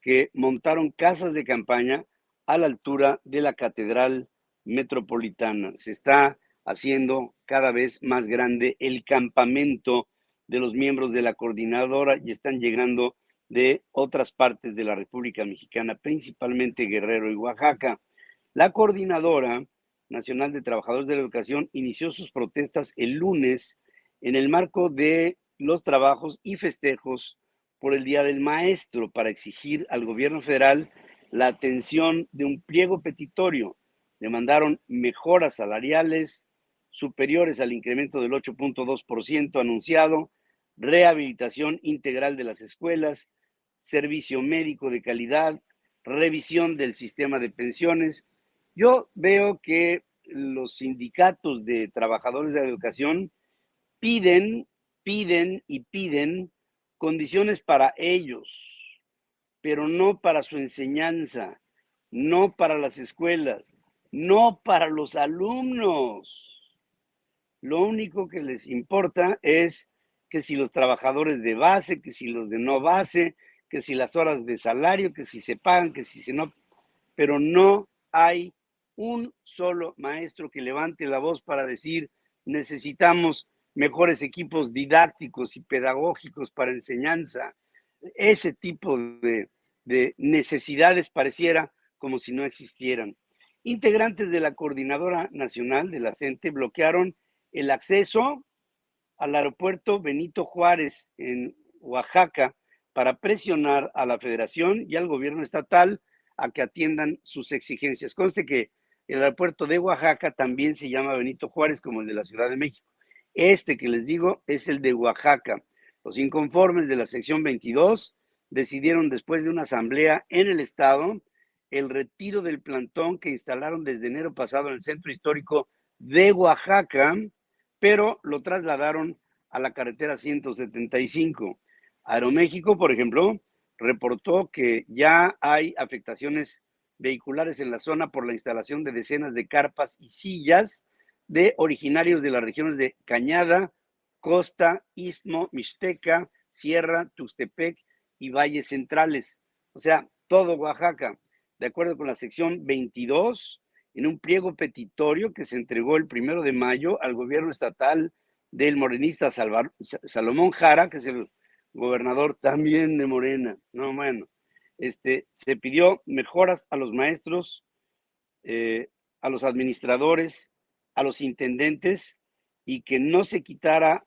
S2: que montaron casas de campaña a la altura de la Catedral Metropolitana. Se está haciendo cada vez más grande el campamento de los miembros de la coordinadora y están llegando de otras partes de la República Mexicana, principalmente Guerrero y Oaxaca. La Coordinadora Nacional de Trabajadores de la Educación inició sus protestas el lunes en el marco de los trabajos y festejos por el Día del Maestro para exigir al gobierno federal la atención de un pliego petitorio. Demandaron mejoras salariales superiores al incremento del 8.2% anunciado, rehabilitación integral de las escuelas, servicio médico de calidad, revisión del sistema de pensiones. Yo veo que los sindicatos de trabajadores de la educación piden condiciones para ellos, pero no para su enseñanza, no para las escuelas, no para los alumnos. Lo único que les importa es que si los trabajadores de base, que si los de no base, que si las horas de salario, que si se pagan, que si se no, pero no hay un solo maestro que levante la voz para decir necesitamos mejores equipos didácticos y pedagógicos para enseñanza. Ese tipo de necesidades pareciera como si no existieran. Integrantes de la Coordinadora Nacional de la CENTE bloquearon el acceso al aeropuerto Benito Juárez en Oaxaca para presionar a la Federación y al gobierno estatal a que atiendan sus exigencias. Conste que el aeropuerto de Oaxaca también se llama Benito Juárez como el de la Ciudad de México. Este que les digo es el de Oaxaca. Los inconformes de la sección 22 decidieron después de una asamblea en el estado el retiro del plantón que instalaron desde enero pasado en el centro histórico de Oaxaca, pero lo trasladaron a la carretera 175. Aeroméxico, por ejemplo, reportó que ya hay afectaciones vehiculares en la zona por la instalación de decenas de carpas y sillas de originarios de las regiones de Cañada, Costa, Istmo, Mixteca, Sierra, Tuxtepec y Valles Centrales. O sea, todo Oaxaca. De acuerdo con la sección 22, en un pliego petitorio que se entregó el 1 de mayo al gobierno estatal del morenista Salomón Jara, que es el gobernador también de Morena. No, bueno, se pidió mejoras a los maestros, a los administradores, a los intendentes y que no se quitara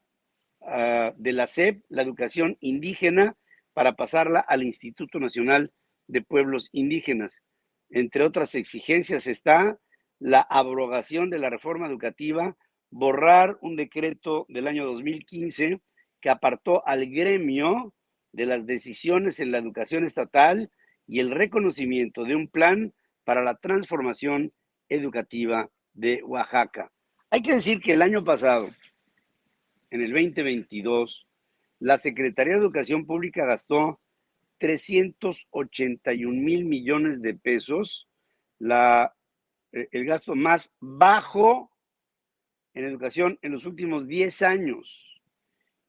S2: de la SEP la educación indígena para pasarla al Instituto Nacional de Pueblos Indígenas. Entre otras exigencias está la abrogación de la reforma educativa, borrar un decreto del año 2015 que apartó al gremio de las decisiones en la educación estatal y el reconocimiento de un plan para la transformación educativa de Oaxaca. Hay que decir que el año pasado, en el 2022, la Secretaría de Educación Pública gastó 381 mil millones de pesos, el gasto más bajo en educación en los últimos 10 años.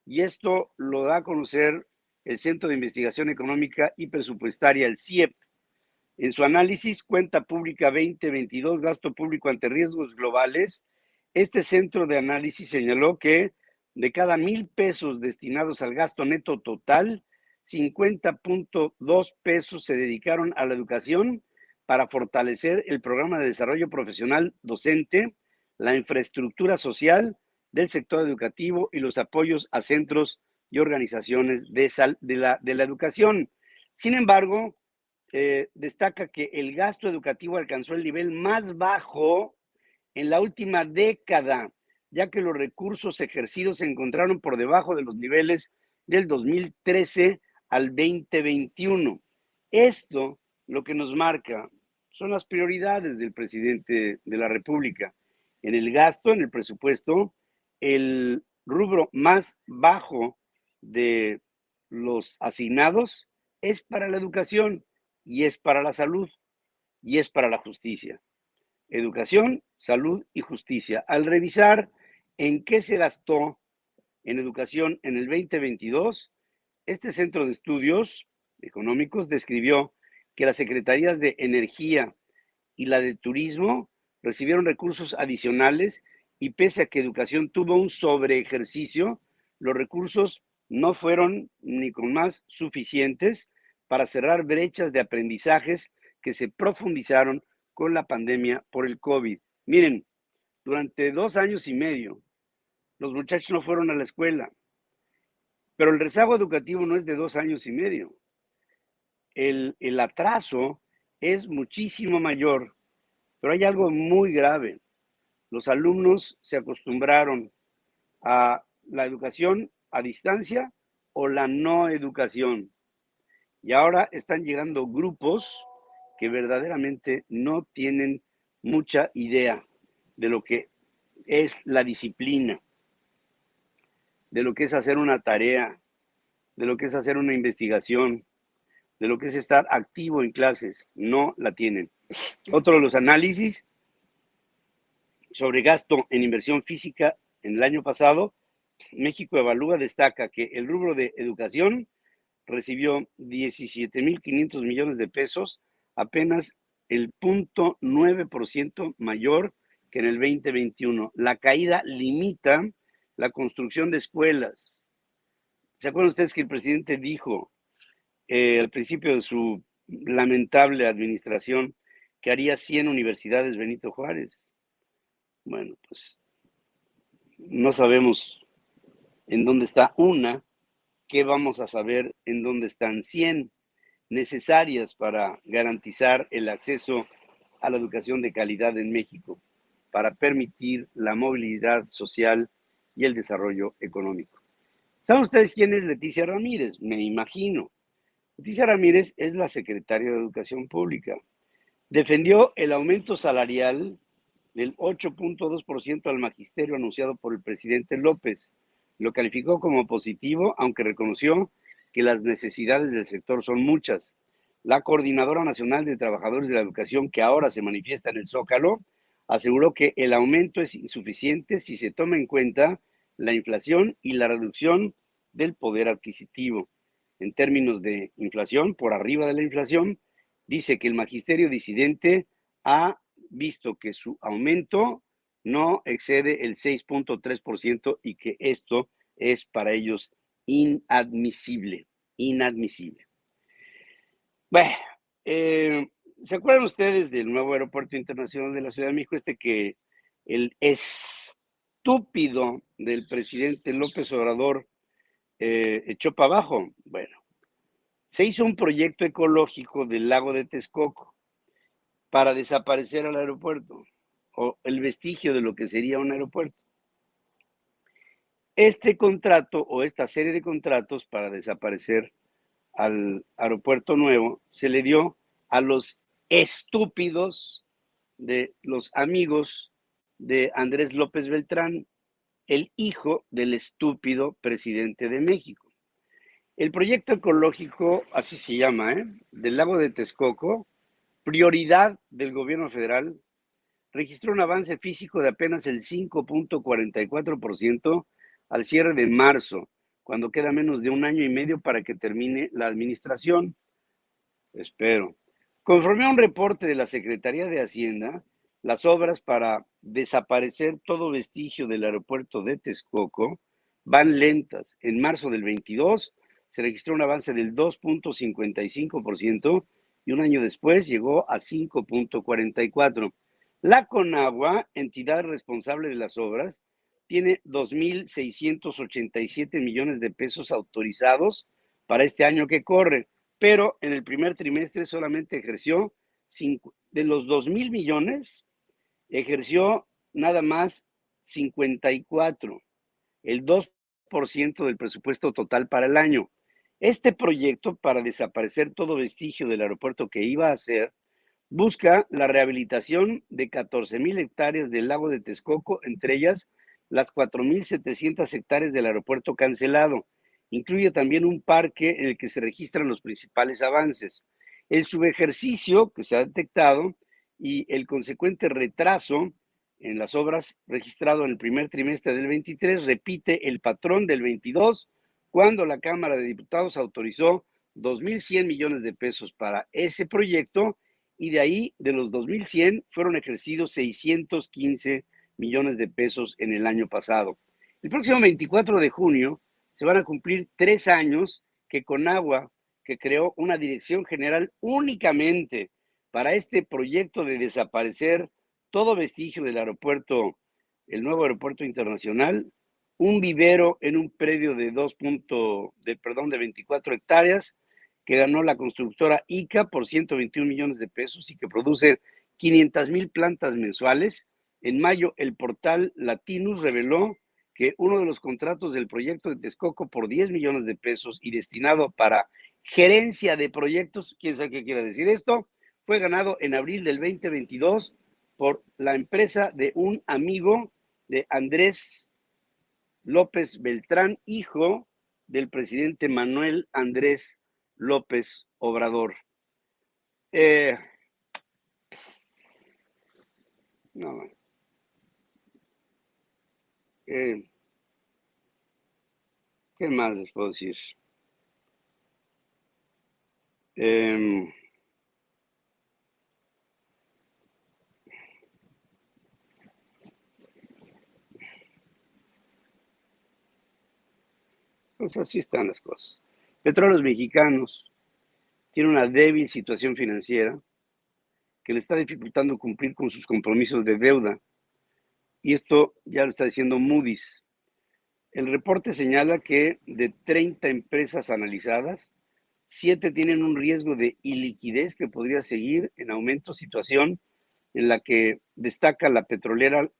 S2: Y esto lo da a conocer el Centro de Investigación Económica y Presupuestaria, el CIEP. En su análisis, Cuenta Pública 2022, Gasto Público ante Riesgos Globales, este centro de análisis señaló que de cada 1,000 pesos destinados al gasto neto total, 50.2 pesos se dedicaron a la educación para fortalecer el programa de desarrollo profesional docente, la infraestructura social del sector educativo y los apoyos a centros y organizaciones de la educación. Sin embargo, destaca que el gasto educativo alcanzó el nivel más bajo en la última década, ya que los recursos ejercidos se encontraron por debajo de los niveles del 2013 al 2021. Esto lo que nos marca son las prioridades del presidente de la República. En el gasto, en el presupuesto, el rubro más bajo de los asignados es para la educación y es para la salud y es para la justicia. Educación, salud y justicia. Al revisar en qué se gastó en educación en el 2022, este centro de estudios económicos describió que las secretarías de Energía y la de Turismo recibieron recursos adicionales y pese a que educación tuvo un sobreejercicio, los recursos no fueron ni con más suficientes para cerrar brechas de aprendizajes que se profundizaron con la pandemia por el COVID. Miren, durante 2 años y medio, los muchachos no fueron a la escuela, pero el rezago educativo no es de 2 años y medio. El atraso es muchísimo mayor, pero hay algo muy grave. Los alumnos se acostumbraron a la educación a distancia o la no educación. Y ahora están llegando grupos que verdaderamente no tienen mucha idea de lo que es la disciplina, de lo que es hacer una tarea, de lo que es hacer una investigación, de lo que es estar activo en clases. No la tienen. Otro de los análisis sobre gasto en inversión física en el año pasado, México Evalúa destaca que el rubro de educación recibió 17.500 millones de pesos, apenas el 0.9% mayor que en el 2021. La caída limita la construcción de escuelas. ¿Se acuerdan ustedes que el presidente dijo al principio de su lamentable administración que haría 100 universidades Benito Juárez? Bueno, pues no sabemos en dónde está una, ¿qué vamos a saber en dónde están 100 necesarias para garantizar el acceso a la educación de calidad en México, para permitir la movilidad social y el desarrollo económico? ¿Saben ustedes quién es Leticia Ramírez? Me imagino. Leticia Ramírez es la secretaria de Educación Pública. Defendió el aumento salarial del 8.2% al magisterio anunciado por el presidente López. Lo calificó como positivo, aunque reconoció que las necesidades del sector son muchas. La Coordinadora Nacional de Trabajadores de la Educación, que ahora se manifiesta en el Zócalo, aseguró que el aumento es insuficiente si se toma en cuenta la inflación y la reducción del poder adquisitivo. En términos de inflación, por arriba de la inflación, dice que el magisterio disidente ha visto que su aumento no excede el 6.3% y que esto es para ellos inadmisible, inadmisible. Bueno, ¿se acuerdan ustedes del nuevo aeropuerto internacional de la Ciudad de México? Que el estúpido del presidente López Obrador echó para abajo. Bueno, se hizo un proyecto ecológico del lago de Texcoco para desaparecer al aeropuerto, o el vestigio de lo que sería un aeropuerto. Este contrato o esta serie de contratos para desaparecer al aeropuerto nuevo se le dio a los estúpidos de los amigos de Andrés López Beltrán, el hijo del estúpido presidente de México. El proyecto ecológico, así se llama, del lago de Texcoco, prioridad del gobierno federal, registró un avance físico de apenas el 5.44% al cierre de marzo, cuando queda menos de 1 año y medio para que termine la administración. Espero. Conforme a un reporte de la Secretaría de Hacienda, las obras para desaparecer todo vestigio del aeropuerto de Texcoco van lentas. En marzo del 22 se registró un avance del 2.55% y un año después llegó a 5.44%. La Conagua, entidad responsable de las obras, tiene 2.687 millones de pesos autorizados para este año que corre, pero en el primer trimestre solamente ejerció, de los 2.000 millones, ejerció nada más 54, el 2% del presupuesto total para el año. Este proyecto para desaparecer todo vestigio del aeropuerto que iba a hacer busca la rehabilitación de 14,000 hectáreas del lago de Texcoco, entre ellas las 4,700 hectáreas del aeropuerto cancelado. Incluye también un parque en el que se registran los principales avances. El subejercicio que se ha detectado y el consecuente retraso en las obras registrado en el primer trimestre del 23 repite el patrón del 22, cuando la Cámara de Diputados autorizó 2.100 millones de pesos para ese proyecto, y de ahí, de los 2.100, fueron ejercidos 615 millones de pesos en el año pasado. El próximo 24 de junio se van a cumplir 3 años que Conagua, que creó una dirección general únicamente para este proyecto de desaparecer todo vestigio del aeropuerto, el nuevo aeropuerto internacional, un vivero en un predio de 24 hectáreas que ganó la constructora ICA por 121 millones de pesos y que produce 500,000 plantas mensuales. En mayo, el portal Latinus reveló que uno de los contratos del proyecto de Texcoco por 10 millones de pesos y destinado para gerencia de proyectos, quién sabe qué quiere decir esto, fue ganado en abril del 2022 por la empresa de un amigo de Andrés López Beltrán, hijo del presidente Manuel Andrés López Obrador. No, ¿qué más les puedo decir? Pues así están las cosas. Petróleos Mexicanos tiene una débil situación financiera que le está dificultando cumplir con sus compromisos de deuda. Y esto ya lo está diciendo Moody's. El reporte señala que de 30 empresas analizadas, 7 tienen un riesgo de iliquidez que podría seguir en aumento, situación en la que destaca la petrolera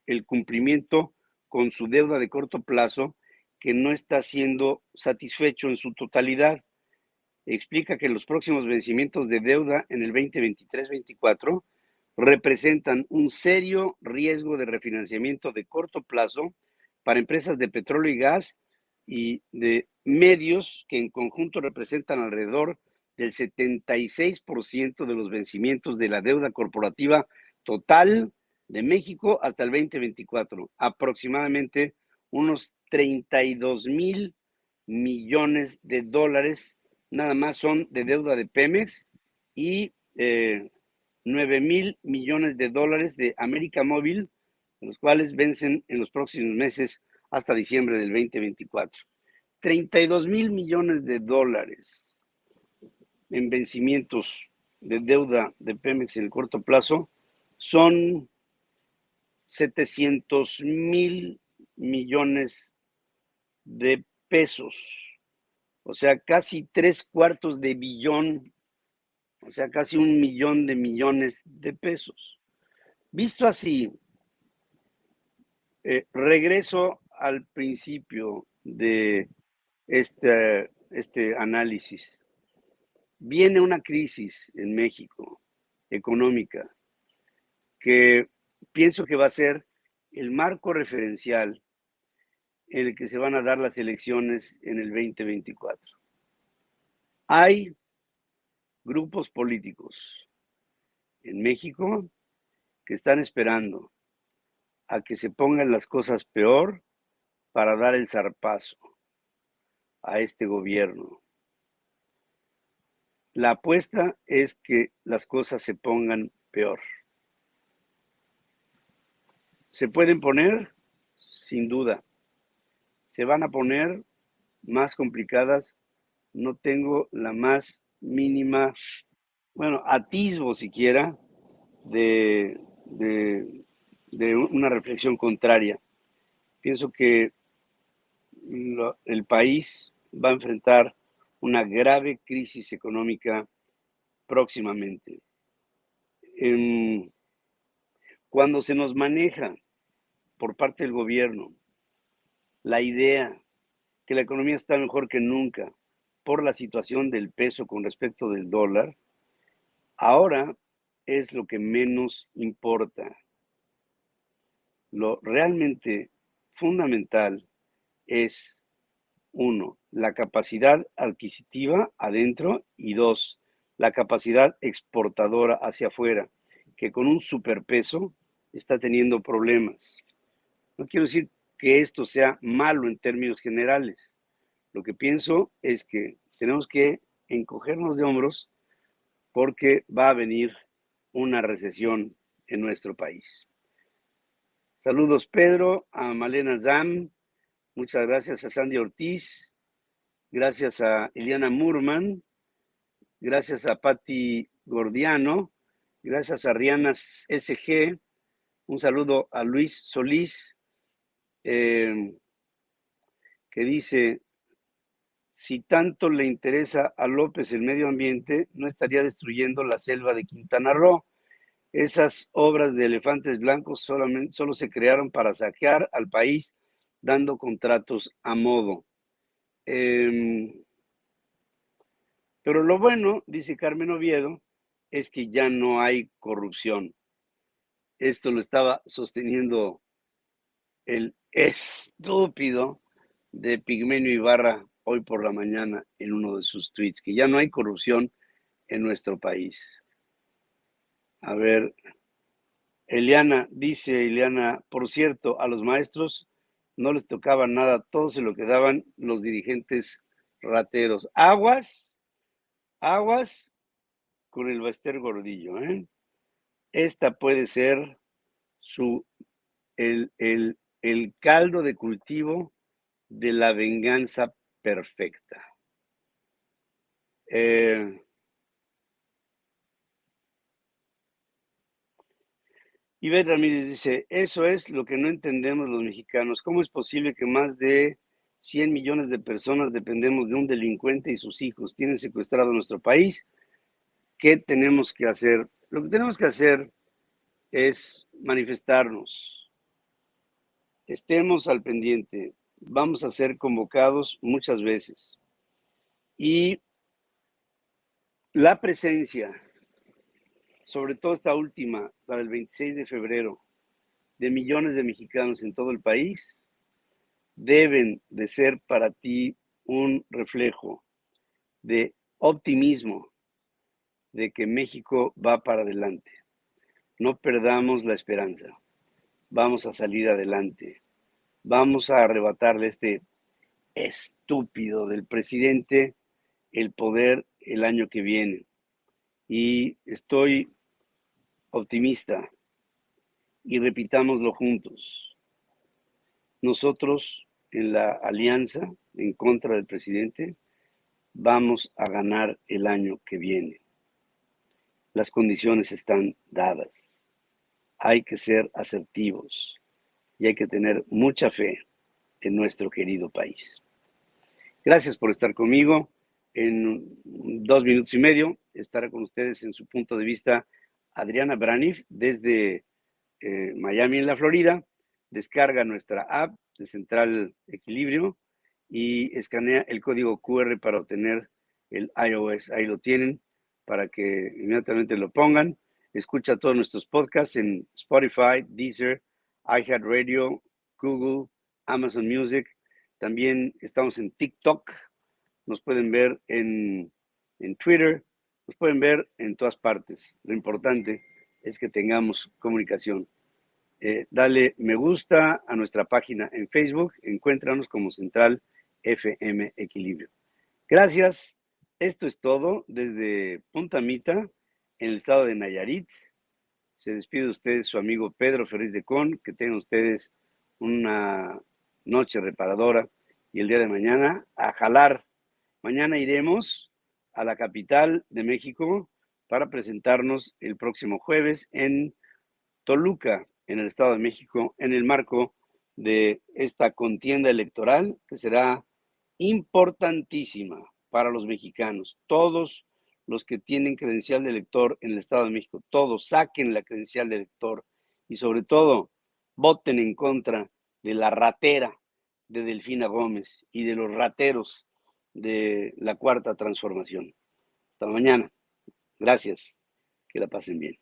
S2: el cumplimiento con su deuda de corto plazo que no está siendo satisfecho en su totalidad. Explica que los próximos vencimientos de deuda en el 2023-24 representan un serio riesgo de refinanciamiento de corto plazo para empresas de petróleo y gas y de medios que en conjunto representan alrededor del 76% de los vencimientos de la deuda corporativa total de México hasta el 2024, aproximadamente unos 32,000 millones de dólares nada más son de deuda de Pemex y 9,000 millones de dólares de América Móvil, los cuales vencen en los próximos meses hasta diciembre del 2024. 32,000 millones de dólares en vencimientos de deuda de Pemex en el corto plazo son 700,000 millones de pesos, o sea, casi 3/4 de billón, o sea, casi 1,000,000 de millones de pesos. Visto así, regreso al principio de este análisis. Viene una crisis en México económica que pienso que va a ser el marco referencial en el que se van a dar las elecciones en el 2024. Hay grupos políticos en México que están esperando a que se pongan las cosas peor para dar el zarpazo a este gobierno. La apuesta es que las cosas se pongan peor. ¿Se pueden poner? Sin duda. ¿Se van a poner más complicadas? No tengo la más mínima, atisbo siquiera de una reflexión contraria. Pienso que el país va a enfrentar una grave crisis económica próximamente. Cuando se nos maneja por parte del gobierno la idea que la economía está mejor que nunca por la situación del peso con respecto del dólar, ahora es lo que menos importa. Lo realmente fundamental es, 1, la capacidad adquisitiva adentro y 2, la capacidad exportadora hacia afuera, que con un superpeso está teniendo problemas. No quiero decir que esto sea malo en términos generales. Lo que pienso es que tenemos que encogernos de hombros porque va a venir una recesión en nuestro país. Saludos, Pedro, a Malena Zam, muchas gracias a Sandy Ortiz, gracias a Eliana Murman, gracias a Patti Gordiano, gracias a Rihanna SG, un saludo a Luis Solís, que dice, si tanto le interesa a López el medio ambiente, no estaría destruyendo la selva de Quintana Roo. Esas obras de elefantes blancos solo se crearon para saquear al país, dando contratos a modo. Pero lo bueno, dice Carmen Oviedo, es que ya no hay corrupción. Esto lo estaba sosteniendo el estúpido de Pigmenio Ibarra hoy por la mañana en uno de sus tweets, que ya no hay corrupción en nuestro país. A ver, Eliana, dice Eliana, por cierto, a los maestros no les tocaba nada, todo se lo quedaban los dirigentes rateros. Aguas con el Baster Gordillo, ¿eh? Esta puede ser el caldo de cultivo de la venganza perfecta. Ivette Ramírez dice, eso es lo que no entendemos los mexicanos. ¿Cómo es posible que más de 100 millones de personas dependemos de un delincuente y sus hijos? Tienen secuestrado nuestro país. ¿Qué tenemos que hacer? Lo que tenemos que hacer es manifestarnos. Estemos al pendiente. Vamos a ser convocados muchas veces. Y la presencia, sobre todo esta última, la del 26 de febrero, de millones de mexicanos en todo el país, deben de ser para ti un reflejo de optimismo, de que México va para adelante. No perdamos la esperanza. Vamos a salir adelante. Vamos a arrebatarle a este estúpido del presidente el poder el año que viene. Y estoy optimista. Y repitámoslo juntos. Nosotros en la alianza en contra del presidente vamos a ganar el año que viene. Las condiciones están dadas. Hay que ser asertivos y hay que tener mucha fe en nuestro querido país. Gracias por estar conmigo. En 2 minutos y medio estará con ustedes en su punto de vista Adriana Braniff desde Miami, en la Florida. Descarga nuestra app de Central Equilibrio y escanea el código QR para obtener el iOS. Ahí lo tienen para que inmediatamente lo pongan. Escucha todos nuestros podcasts en Spotify, Deezer, iHeartRadio, Google, Amazon Music. También estamos en TikTok. Nos pueden ver en Twitter. Nos pueden ver en todas partes. Lo importante es que tengamos comunicación. Dale me gusta a nuestra página en Facebook. Encuéntranos como Central FM Equilibrio. Gracias. Esto es todo desde Punta Mita, en el estado de Nayarit. Se despide de ustedes su amigo Pedro Ferriz de Con. Que tengan ustedes una noche reparadora y el día de mañana a jalar. Mañana iremos a la capital de México para presentarnos el próximo jueves en Toluca, en el Estado de México, en el marco de esta contienda electoral que será importantísima para los mexicanos. Todos los que tienen credencial de elector en el Estado de México, todos saquen la credencial de elector y sobre todo voten en contra de la ratera de Delfina Gómez y de los rateros de la Cuarta Transformación. Hasta mañana. Gracias. Que la pasen bien.